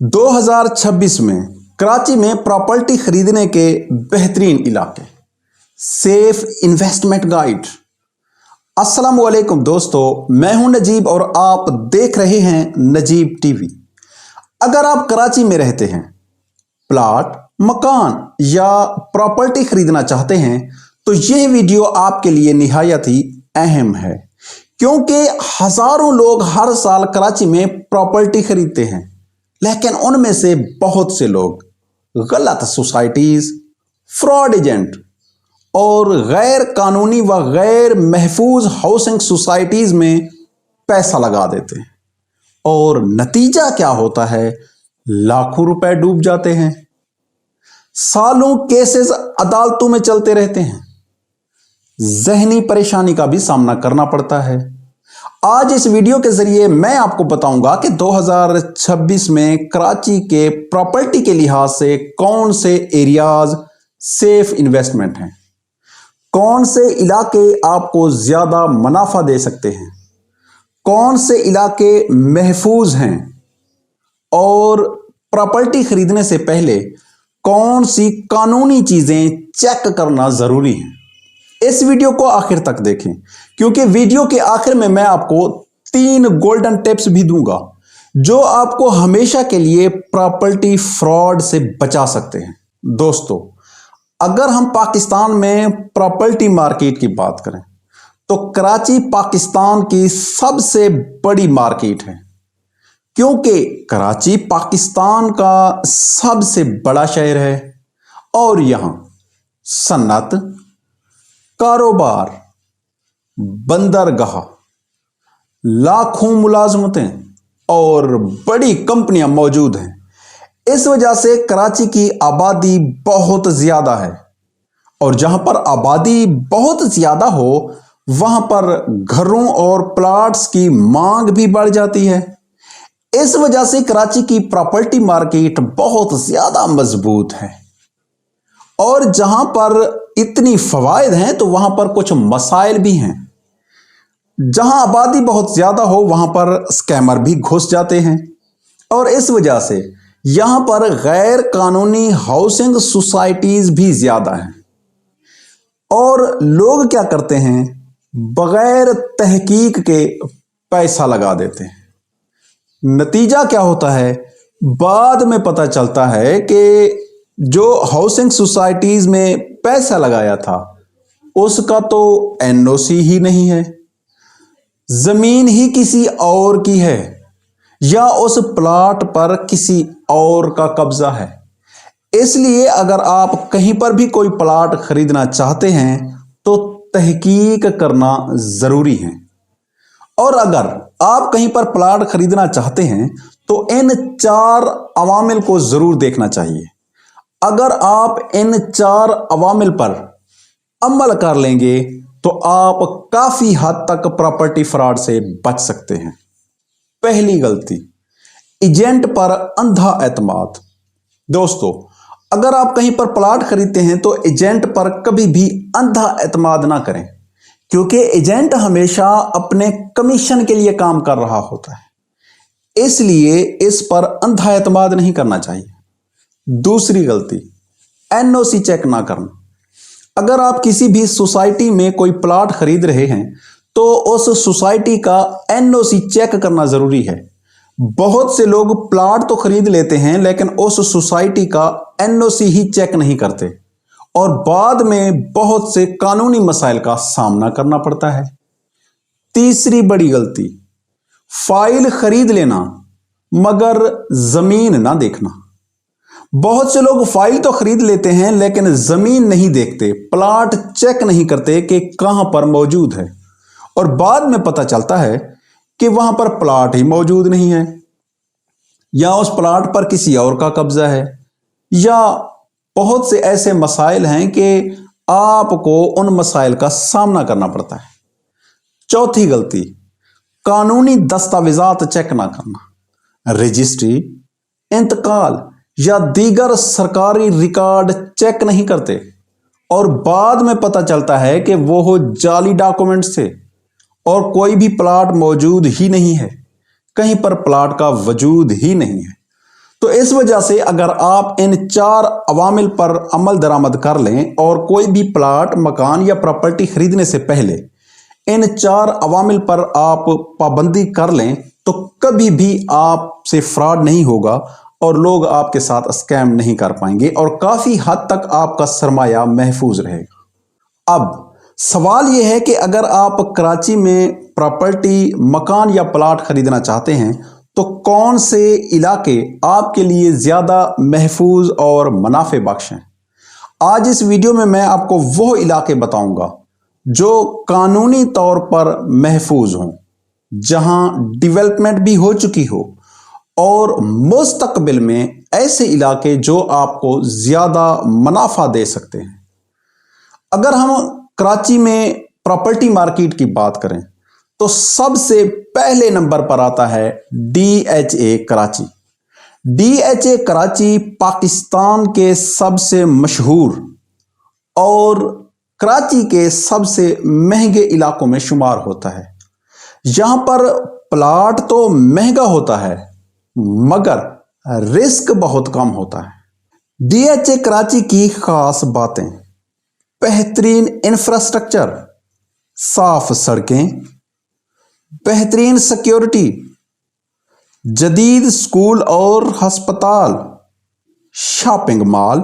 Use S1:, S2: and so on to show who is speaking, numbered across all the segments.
S1: 2026 में कराची में प्रॉपर्टी खरीदने के बेहतरीन इलाके, सेफ इन्वेस्टमेंट गाइड। अस्सलाम वालेकुम दोस्तों, मैं हूं नजीब और आप देख रहे हैं नजीब टीवी। अगर आप कराची में रहते हैं, प्लाट, मकान या प्रॉपर्टी खरीदना चाहते हैं तो यह वीडियो आपके लिए निहायत ही अहम है, क्योंकि हजारों लोग हर साल कराची में प्रॉपर्टी खरीदते हैं, लेकिन उनमें से बहुत से लोग गलत सोसाइटीज, फ्रॉड एजेंट और गैर कानूनी व गैर महफूज हाउसिंग सोसाइटीज में पैसा लगा देते हैं और नतीजा क्या होता है? लाखों रुपए डूब जाते हैं। सालों केसेस अदालतों में चलते रहते हैं। जहनी परेशानी का भी सामना करना पड़ता है। आज इस वीडियो के जरिए मैं आपको बताऊंगा कि 2026 में कराची के प्रॉपर्टी के लिहाज से कौन से एरियाज सेफ इन्वेस्टमेंट हैं, कौन से इलाके आपको ज्यादा मुनाफा दे सकते हैं, कौन से इलाके महफूज हैं और प्रॉपर्टी खरीदने से पहले कौन सी कानूनी चीजें चेक करना जरूरी है। इस वीडियो को आखिर तक देखें, क्योंकि वीडियो के आखिर में मैं आपको 3 गोल्डन टिप्स भी दूंगा जो आपको हमेशा के लिए प्रॉपर्टी फ्रॉड से बचा सकते हैं। दोस्तों, अगर हम पाकिस्तान में प्रॉपर्टी मार्केट की बात करें तो कराची पाकिस्तान की सबसे बड़ी मार्केट है, क्योंकि कराची पाकिस्तान का सबसे बड़ा शहर है और यहां सन्नत, कारोबार, बंदरगाह, लाखों मुलाजमतें और बड़ी कंपनियां मौजूद हैं। इस वजह से कराची की आबादी बहुत ज्यादा है और जहां पर आबादी बहुत ज्यादा हो वहां पर घरों और प्लाट्स की मांग भी बढ़ जाती है। इस वजह से कराची की प्रॉपर्टी मार्केट बहुत ज्यादा मजबूत है और जहां पर इतनी फवायद हैं तो वहां पर कुछ मसाइल भी हैं। जहां आबादी बहुत ज्यादा हो वहां पर स्कैमर भी घुस जाते हैं और इस वजह से यहां पर गैर कानूनी हाउसिंग सोसाइटीज भी ज्यादा हैं और लोग क्या करते हैं, बगैर तहकीक के पैसा लगा देते हैं। नतीजा क्या होता है? बाद में पता चलता है कि जो हाउसिंग सोसाइटीज में पैसा लगाया था उसका तो एनओसी ही नहीं है, जमीन ही किसी और की है या उस प्लाट पर किसी और का कब्जा है। इसलिए अगर आप कहीं पर भी कोई प्लाट खरीदना चाहते हैं तो तहकीक करना जरूरी है। और अगर आप कहीं पर प्लाट खरीदना चाहते हैं तो इन 4 अवामिल को जरूर देखना चाहिए। अगर आप इन 4 अवामिल पर अमल कर लेंगे तो आप काफी हद तक प्रॉपर्टी फ्रॉड से बच सकते हैं। पहली गलती, एजेंट पर अंधा एतमाद। दोस्तों, अगर आप कहीं पर प्लाट खरीदते हैं तो एजेंट पर कभी भी अंधा एतमाद ना करें, क्योंकि एजेंट हमेशा अपने कमीशन के लिए काम कर रहा होता है, इसलिए इस पर अंधा एतमाद नहीं करना चाहिए। दूसरी गलती, एनओसी चेक ना करना। अगर आप किसी भी सोसाइटी में कोई प्लाट खरीद रहे हैं तो उस सोसाइटी का एनओसी चेक करना जरूरी है। बहुत से लोग प्लाट तो खरीद लेते हैं लेकिन उस सोसाइटी का एनओसी ही चेक नहीं करते और बाद में बहुत से कानूनी मसाइल का सामना करना पड़ता है। तीसरी बड़ी गलती, फाइल खरीद लेना मगर जमीन ना देखना। बहुत से लोग फाइल तो खरीद लेते हैं लेकिन जमीन नहीं देखते, प्लाट चेक नहीं करते कि कहां पर मौजूद है और बाद में पता चलता है कि वहां पर प्लाट ही मौजूद नहीं है या उस प्लाट पर किसी और का कब्जा है या बहुत से ऐसे मसाइल हैं कि आपको उन मसाइल का सामना करना पड़ता है। चौथी गलती, कानूनी दस्तावेजात चेक ना करना। रजिस्ट्री, इंतकाल या दीगर सरकारी रिकॉर्ड चेक नहीं करते और बाद में पता चलता है कि वो जाली डॉक्यूमेंट्स थे और कोई भी प्लाट मौजूद ही नहीं है, कहीं पर प्लाट का वजूद ही नहीं है। तो इस वजह से अगर आप इन 4 अवामिल पर अमल दरामद कर लें और कोई भी प्लाट, मकान या प्रॉपर्टी खरीदने से पहले इन 4 अवामिल पर आप पाबंदी कर लें तो कभी भी आपसे फ्रॉड नहीं होगा और लोग आपके साथ स्कैम नहीं कर पाएंगे और काफ़ी हद तक आपका सरमाया महफूज रहेगा। अब सवाल यह है कि अगर आप कराची में प्रॉपर्टी, मकान या प्लाट खरीदना चाहते हैं तो कौन से इलाके आपके लिए ज़्यादा महफूज और मुनाफे बख्श हैं। आज इस वीडियो में मैं आपको वो इलाके बताऊंगा जो कानूनी तौर पर महफूज हों, जहां डेवलपमेंट भी हो चुकी हो, और मुस्तकबिल में ऐसे इलाके जो आपको ज़्यादा मुनाफा दे सकते हैं। अगर हम कराची में प्रॉपर्टी मार्केट की बात करें तो सबसे पहले नंबर पर आता है DHA कराची। DHA कराची पाकिस्तान के सबसे मशहूर और कराची के सबसे महंगे इलाकों में शुमार होता है। यहां पर प्लाट तो महंगा होता है मगर रिस्क बहुत कम होता है। DHA कराची की खास बातें: बेहतरीन इंफ्रास्ट्रक्चर, साफ सड़कें, बेहतरीन सिक्योरिटी, जदीद स्कूल और हस्पताल, शॉपिंग मॉल।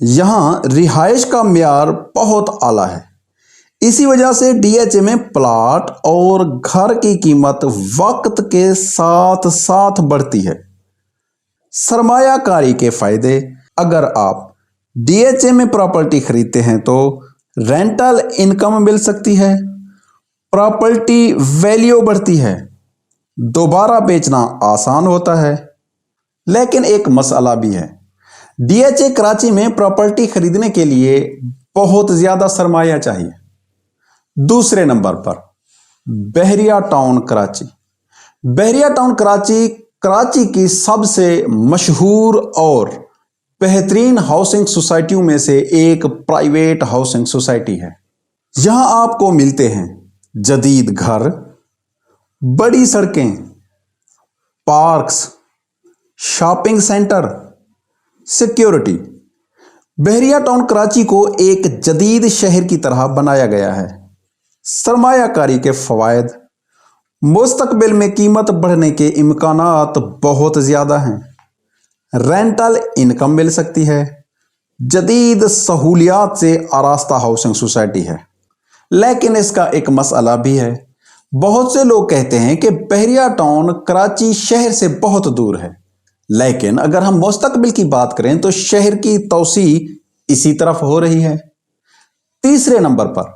S1: यहाँ रिहाइश का म्यार बहुत आला है। इसी वजह से DHA में प्लाट और घर की कीमत वक्त के साथ साथ बढ़ती है। सरमायाकारी के फायदे: अगर आप DHA में प्रॉपर्टी खरीदते हैं तो रेंटल इनकम मिल सकती है, प्रॉपर्टी वैल्यू बढ़ती है, दोबारा बेचना आसान होता है। लेकिन एक मसला भी है, DHA कराची में प्रॉपर्टी खरीदने के लिए बहुत ज़्यादा सरमाया चाहिए। दूसरे नंबर पर बहरिया टाउन कराची। बहरिया टाउन कराची कराची की सबसे मशहूर और बेहतरीन हाउसिंग सोसाइटियों में से एक प्राइवेट हाउसिंग सोसाइटी है। यहाँ आपको मिलते हैं जदीद घर, बड़ी सड़कें, पार्क्स, शॉपिंग सेंटर, सिक्योरिटी। बहरिया टाउन कराची को एक जदीद शहर की तरह बनाया गया है। सरमायाकारी के फ़वाइद: मुस्तकबिल में कीमत बढ़ने के इम्कानात बहुत ज़्यादा हैं, रेंटल इनकम मिल सकती है, जदीद सहूलियात से आरास्ता हाउसिंग सोसाइटी है। लेकिन इसका एक मसला भी है, बहुत से लोग कहते हैं कि बहरिया टाउन कराची शहर से बहुत दूर है, लेकिन अगर हम मुस्तकबिल की बात करें तो शहर की तौसी इसी तरफ हो रही है। तीसरे नंबर पर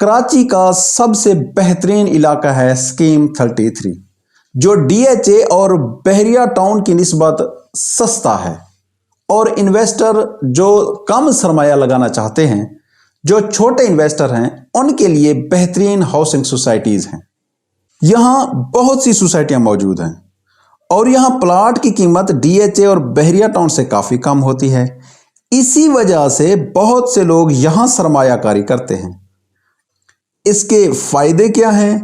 S1: कराची का सबसे बेहतरीन इलाका है स्कीम 33, जो DHA और बहरिया टाउन की निस्बत सस्ता है और इन्वेस्टर जो कम सरमाया लगाना चाहते हैं, जो छोटे इन्वेस्टर हैं, उनके लिए बेहतरीन हाउसिंग सोसाइटीज़ हैं। यहाँ बहुत सी सोसाइटियाँ मौजूद हैं और यहाँ प्लाट की कीमत DHA और बहरिया टाउन से काफ़ी कम होती है। इसी वजह से बहुत से लोग यहाँ सरमायाकारी करते हैं। इसके फायदे क्या हैं?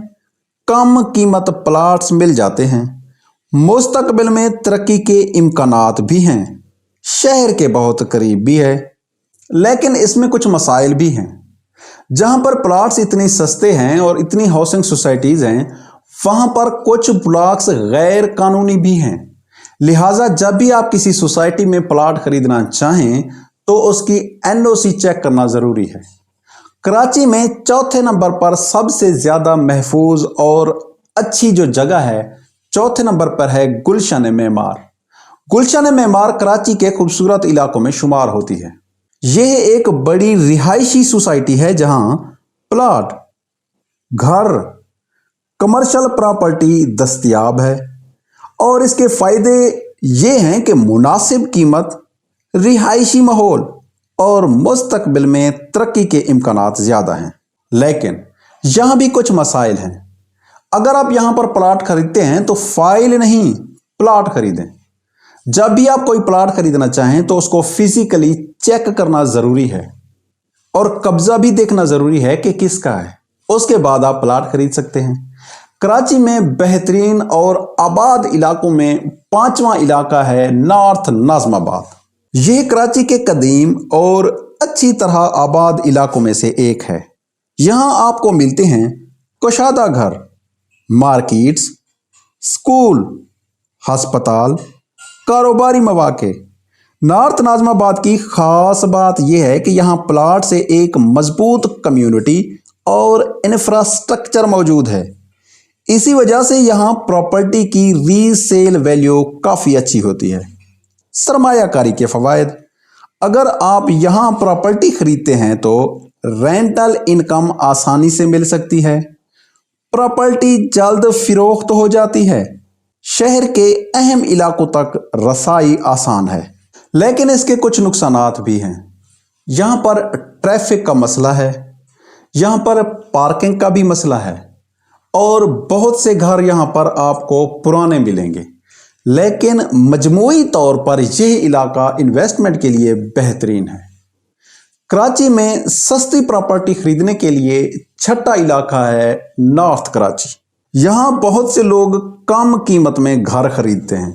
S1: कम कीमत प्लाट्स मिल जाते हैं, मुस्तकबिल में तरक्की के इम्कानात भी हैं, शहर के बहुत करीब भी है। लेकिन इसमें कुछ मसाइल भी हैं। जहाँ पर प्लाट्स इतने सस्ते हैं और इतनी हाउसिंग सोसाइटीज़ हैं, वहाँ पर कुछ ब्लॉक्स गैर कानूनी भी हैं। लिहाजा जब भी आप किसी सोसाइटी में प्लाट खरीदना चाहें तो उसकी NOC चेक करना ज़रूरी है। कराची में चौथे नंबर पर सबसे ज़्यादा महफूज और अच्छी जो जगह है, चौथे नंबर पर है गुलशन मेमार। गुलशन मेमार कराची के खूबसूरत इलाकों में शुमार होती है। यह एक बड़ी रिहायशी सोसाइटी है जहां प्लाट, घर, कमर्शियल प्रॉपर्टी दस्तयाब है और इसके फायदे ये हैं कि मुनासिब कीमत, रिहायशी माहौल और मुस्तकबिल में तरक्की के इम्कानात ज़्यादा हैं। लेकिन यहाँ भी कुछ मसाइल हैं। अगर आप यहाँ पर प्लाट खरीदते हैं तो फाइल नहीं, प्लाट खरीदें। जब भी आप कोई प्लाट खरीदना चाहें तो उसको फिजिकली चेक करना ज़रूरी है और कब्ज़ा भी देखना ज़रूरी है कि किसका है। उसके बाद आप प्लाट खरीद सकते हैं। कराची में बेहतरीन और आबाद इलाकों में पांचवा इलाका है नॉर्थ नाज़िमाबाद। यह कराची के कदीम और अच्छी तरह आबाद इलाकों में से एक है। यहाँ आपको मिलते हैं कुशादा घर, मार्केट्स, स्कूल, हस्पताल, कारोबारी मौके। नॉर्थ नाज़िमाबाद की ख़ास बात यह है कि यहाँ प्लाट से एक मजबूत कम्युनिटी और इंफ्रास्ट्रक्चर मौजूद है। इसी वजह से यहाँ प्रॉपर्टी की रीसेल वैल्यू काफ़ी अच्छी होती है। सरमायाकारी के फ़वाइद, अगर आप यहाँ प्रॉपर्टी ख़रीदते हैं तो रेंटल इनकम आसानी से मिल सकती है, प्रॉपर्टी जल्द फ़रोख्त हो जाती है, शहर के अहम इलाकों तक रसाई आसान है। लेकिन इसके कुछ नुकसानात भी हैं। यहाँ पर ट्रैफिक का मसला है, यहाँ पर पार्किंग का भी मसला है और बहुत से घर यहाँ पर आपको पुराने मिलेंगे। लेकिन मजमूई तौर पर यह इलाका इन्वेस्टमेंट के लिए बेहतरीन है। कराची में सस्ती प्रॉपर्टी खरीदने के लिए छठा इलाका है नॉर्थ कराची। यहाँ बहुत से लोग कम कीमत में घर खरीदते हैं।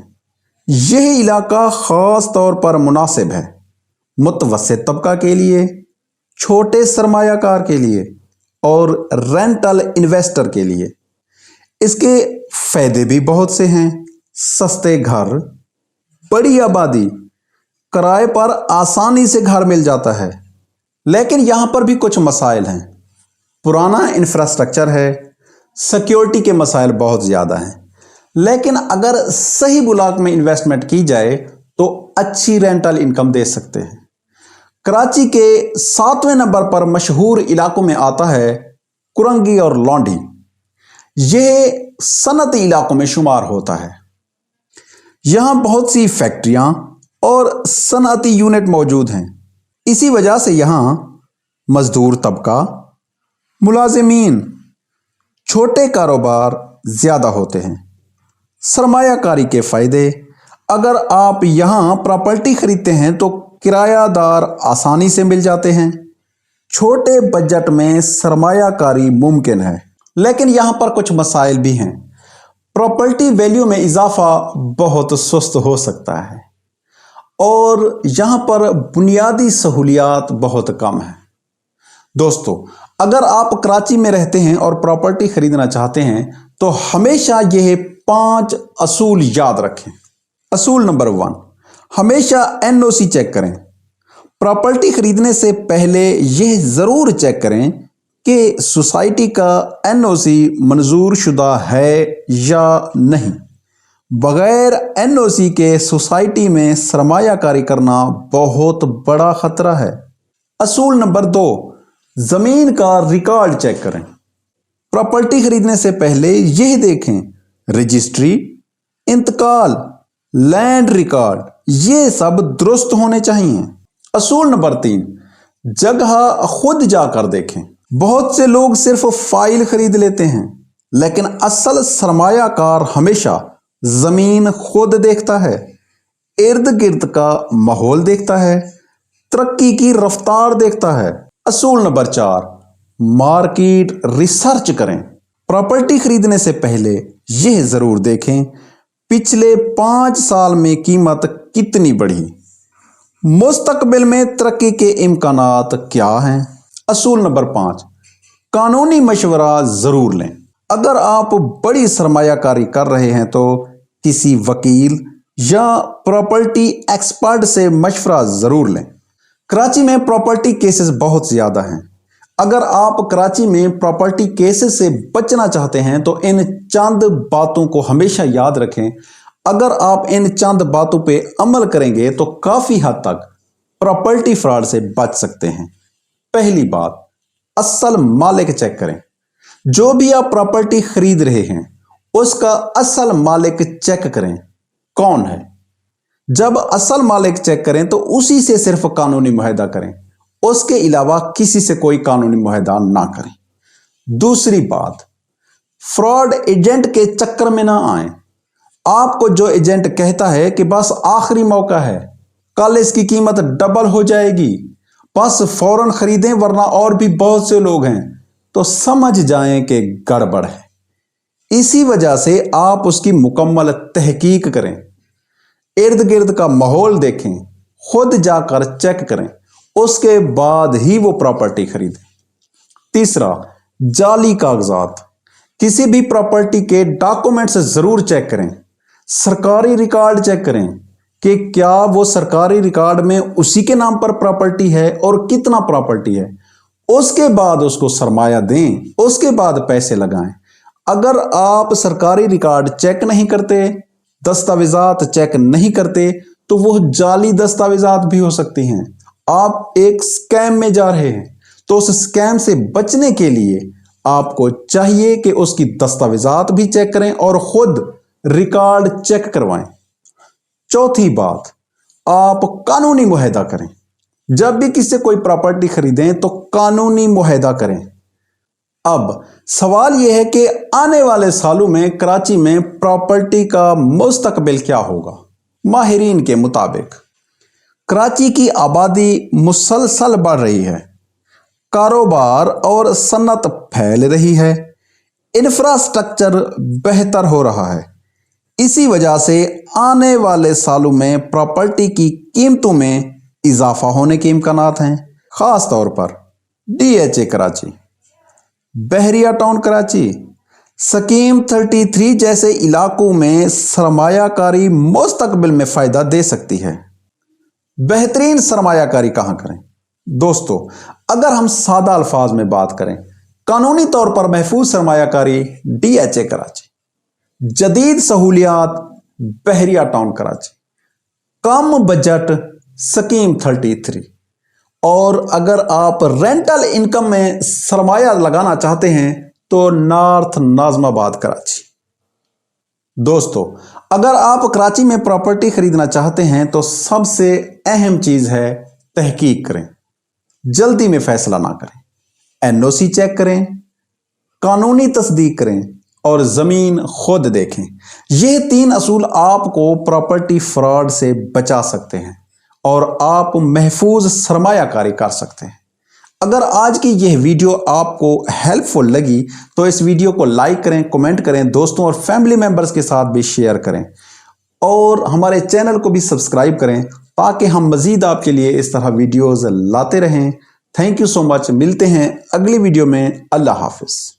S1: यह इलाका ख़ास तौर पर मुनासिब है मुतवस्सित तबका के लिए, छोटे सरमायाकार के लिए और रेंटल इन्वेस्टर के लिए। इसके फ़ायदे भी बहुत से हैं। सस्ते घर, बड़ी आबादी, किराए पर आसानी से घर मिल जाता है। लेकिन यहाँ पर भी कुछ मसाइल हैं। पुराना इंफ्रास्ट्रक्चर है, सिक्योरिटी के मसाइल बहुत ज़्यादा हैं। लेकिन अगर सही ब्लॉक में इन्वेस्टमेंट की जाए तो अच्छी रेंटल इनकम दे सकते हैं। कराची के 7वें नंबर पर मशहूर इलाकों में आता है कुरंगी और लौंडी। यह सनती इलाकों में शुमार होता है। यहाँ बहुत सी फैक्ट्रियाँ और सनती यूनिट मौजूद हैं। इसी वजह से यहाँ मजदूर तबका, मुलाजिमीन, छोटे कारोबार ज़्यादा होते हैं। सरमायाकारी के फ़ायदे, अगर आप यहाँ प्रॉपर्टी ख़रीदते हैं तो किरायादार आसानी से मिल जाते हैं। छोटे बजट में सरमायाकारी मुमकिन है। लेकिन यहाँ पर कुछ मसाइल भी हैं। प्रॉपर्टी वैल्यू में इजाफा बहुत सुस्त हो सकता है और यहाँ पर बुनियादी सहूलियात बहुत कम है। दोस्तों, अगर आप कराची में रहते हैं और प्रॉपर्टी ख़रीदना चाहते हैं तो हमेशा यह 5 असूल याद रखें। असूल नंबर 1, हमेशा NOC चेक करें। प्रॉपर्टी खरीदने से पहले यह ज़रूर चेक करें कि सोसाइटी का NOC मंजूर शुदा है या नहीं। बग़ैर NOC के सोसाइटी में सरमायाकारी करना बहुत बड़ा ख़तरा है। असूल नंबर 2, ज़मीन का रिकॉर्ड चेक करें। प्रॉपर्टी खरीदने से पहले यह देखें रजिस्ट्री, इंतकाल, लैंड रिकॉर्ड, ये सब दुरुस्त होने चाहिए। असूल नंबर 3, जगह खुद जाकर देखें। बहुत से लोग सिर्फ फाइल खरीद लेते हैं, लेकिन असल सरमायाकार हमेशा ज़मीन खुद देखता है, इर्द गिर्द का माहौल देखता है, तरक्की की रफ्तार देखता है। असूल नंबर 4, मार्केट रिसर्च करें। प्रॉपर्टी खरीदने से पहले यह ज़रूर देखें पिछले 5 साल में कीमत कितनी बढ़ी, मुस्तकबिल में तरक्की के इम्कानात क्या हैं। असूल नंबर 5, कानूनी मशवरा ज़रूर लें। अगर आप बड़ी सरमायाकारी कर रहे हैं तो किसी वकील या प्रॉपर्टी एक्सपर्ट से मशवरा ज़रूर लें। कराची में प्रॉपर्टी केसेस बहुत ज़्यादा हैं। अगर आप कराची में प्रॉपर्टी केसेस से बचना चाहते हैं तो इन चंद बातों को हमेशा याद रखें। अगर आप इन चंद बातों पे अमल करेंगे तो काफ़ी हद तक प्रॉपर्टी फ्रॉड से बच सकते हैं। पहली बात, असल मालिक चेक करें। जो भी आप प्रॉपर्टी खरीद रहे हैं उसका असल मालिक चेक करें कौन है। जब असल मालिक चेक करें तो उसी से सिर्फ कानूनी मुआहदा करें, उसके अलावा किसी से कोई कानूनी मुआहदा ना करें। दूसरी बात, फ्रॉड एजेंट के चक्कर में ना आए। आपको जो एजेंट कहता है कि बस आखिरी मौका है, कल इसकी कीमत डबल हो जाएगी, बस फौरन खरीदें वरना और भी बहुत से लोग हैं, तो समझ जाएं कि गड़बड़ है। इसी वजह से आप उसकी मुकम्मल तहकीक करें, इर्द गिर्द का माहौल देखें, खुद जाकर चेक करें, उसके बाद ही वो प्रॉपर्टी खरीदें। तीसरा, जाली कागजात। किसी भी प्रॉपर्टी के डॉक्यूमेंट्स जरूर चेक करें, सरकारी रिकॉर्ड चेक करें कि क्या वो सरकारी रिकॉर्ड में उसी के नाम पर प्रॉपर्टी है और कितना प्रॉपर्टी है। उसके बाद उसको सरमाया दें, उसके बाद पैसे लगाएं। अगर आप सरकारी रिकॉर्ड चेक नहीं करते, दस्तावेजात चेक नहीं करते, तो वो जाली दस्तावेजात भी हो सकती हैं। आप एक स्कैम में जा रहे हैं, तो उस स्कैम से बचने के लिए आपको चाहिए कि उसकी दस्तावेजात भी चेक करें और खुद रिकॉर्ड चेक करवाएं। चौथी बात, आप कानूनी मुआहदा करें। जब भी किसी से कोई प्रॉपर्टी खरीदें तो कानूनी मुआहदा करें। अब सवाल यह है कि आने वाले सालों में कराची में प्रॉपर्टी का मुस्तकबिल क्या होगा। माहिरीन के मुताबिक कराची की आबादी मुसलसल बढ़ रही है, कारोबार और सन्नत फैल रही है, इंफ्रास्ट्रक्चर बेहतर हो रहा है। इसी वजह से आने वाले सालों में प्रॉपर्टी की कीमतों में इजाफा होने के इम्कानात हैं। खास तौर पर DHA कराची, बहरिया टाउन कराची, स्कीम 33 जैसे इलाकों में सरमायाकारी मुस्तकबिल में फ़ायदा दे सकती है। बेहतरीन सरमायाकारी कहाँ करें? दोस्तों, अगर हम सादा अल्फाज में बात करें, कानूनी तौर पर महफूज सरमायाकारी DHA कराची, जदीद सहूलियात बहरिया टाउन कराची, कम बजट स्कीम 33, और अगर आप रेंटल इनकम में सरमाया लगाना चाहते हैं तो नॉर्थ नाज़माबाद कराची। दोस्तों, अगर आप कराची में प्रॉपर्टी खरीदना चाहते हैं तो सबसे अहम चीज़ है तहकीक करें, जल्दी में फैसला ना करें, NOC चेक करें, कानूनी तस्दीक करें और ज़मीन खुद देखें। ये 3 असूल आपको प्रॉपर्टी फ्रॉड से बचा सकते हैं और आप महफूज सरमायाकारी कर सकते हैं। अगर आज की यह वीडियो आपको हेल्पफुल लगी तो इस वीडियो को लाइक करें, कमेंट करें, दोस्तों और फैमिली मेंबर्स के साथ भी शेयर करें और हमारे चैनल को भी सब्सक्राइब करें ताकि हम मज़ीद आपके लिए इस तरह वीडियोज़ लाते रहें। Thank you so much. मिलते हैं अगली वीडियो में। अल्लाह हाफिज़।